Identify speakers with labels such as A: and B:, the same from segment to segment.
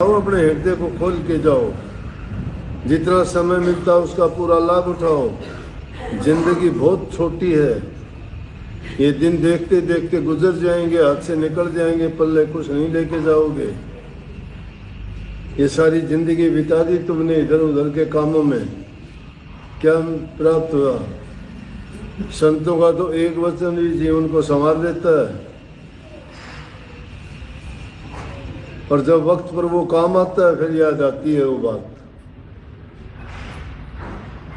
A: जाओ, अपने हृदय को खोल के जाओ, जितना समय मिलता है उसका पूरा लाभ उठाओ। जिंदगी बहुत छोटी है, ये दिन देखते देखते गुजर जाएंगे, हाथ से निकल जाएंगे, पल्ले कुछ नहीं लेके जाओगे। ये सारी जिंदगी बिता दी तुमने इधर उधर के कामों में, क्या प्राप्त हुआ? संतों का तो एक वचन भी जीवन को संवार देता है, और जब वक्त पर वो काम आता है फिर याद आती है वो बात।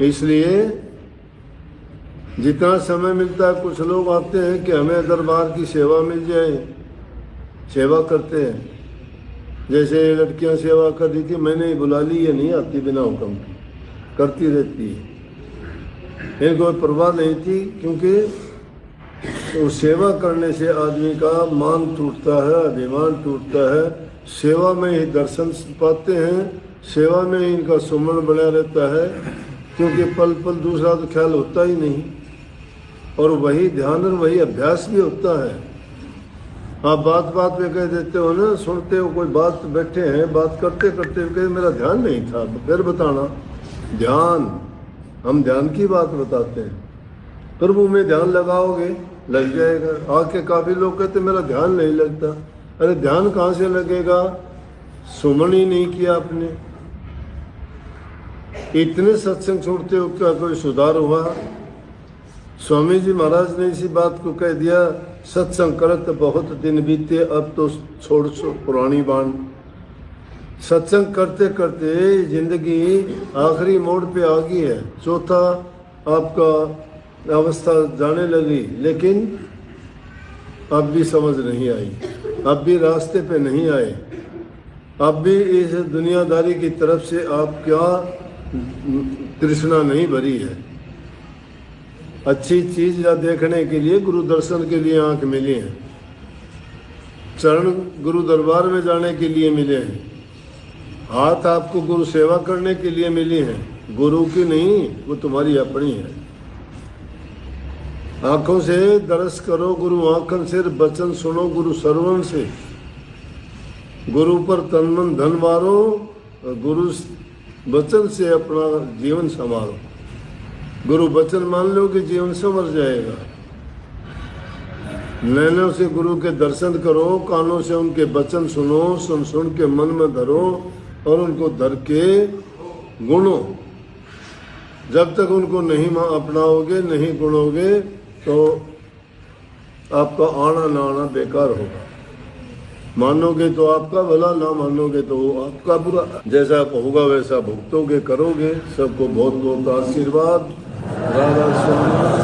A: इसलिए जितना समय मिलता है, कुछ लोग आते हैं कि हमें दरबार की सेवा मिल जाए, सेवा करते हैं। जैसे लड़कियां सेवा कर रही थी, मैंने बुला ली, ये नहीं आती बिना हुक्म की, करती रहती है। इनको कोई परवाह नहीं थी, क्योंकि तो सेवा करने से आदमी का मान टूटता है, अभिमान टूटता है। सेवा में ही दर्शन पाते हैं, सेवा में ही इनका सुमन बना रहता है, क्योंकि पल पल दूसरा तो ख्याल होता ही नहीं, और वही ध्यान और वही अभ्यास भी होता है। आप बात बात पे कह देते हो ना, सुनते हो कोई बात, बैठे हैं बात करते करते कहे मेरा ध्यान नहीं था, तो फिर बताना ध्यान, हम ध्यान की बात बताते हैं। प्रभु में ध्यान लगाओगे, लग जाएगा। आके काफी लोग कहते मेरा ध्यान नहीं लगता। अरे ध्यान कहाँ से लगेगा? सुमन ही नहीं किया आपने। इतने सत्संग छोड़ते हो, क्या कोई सुधार हुआ? स्वामी जी महाराज ने इसी बात को कह दिया, सत्संग करत बहुत दिन बीते, अब तो छोड़ पुरानी बाण। सत्संग करते करते जिंदगी आखिरी मोड़ पे आ गई है, चौथा आपका अवस्था जाने लगी, लेकिन अब भी समझ नहीं आई, अब भी रास्ते पे नहीं आए, अब भी इस दुनियादारी की तरफ से आप क्या तृष्णा नहीं भरी है। अच्छी चीज देखने के लिए, गुरु दर्शन के लिए आंख मिली है, चरण गुरु दरबार में जाने के लिए मिले हैं, हाथ आपको गुरु सेवा करने के लिए मिली है, गुरु की नहीं, वो तुम्हारी अपनी है। आंखों से दर्श करो गुरु आंखन से, बचन सुनो गुरु सरवण से। गुरु पर तन मन धन मारो, गुरु वचन से अपना जीवन संवारो। गुरु वचन मान लो कि जीवन संवर जाएगा। नैनों से गुरु के दर्शन करो, कानों से उनके वचन सुनो, सुन सुन के मन में धरो और उनको धर के गुणो। जब तक उनको नहीं अपनाओगे, नहीं गुणोगे, तो आपका आना ना आना बेकार होगा। मानोगे तो आपका भला, ना मानोगे तो आपका बुरा। जैसा होगा वैसा भुगतोगे, करोगे। सबको बहुत बहुत आशीर्वाद। राधा स्वामी।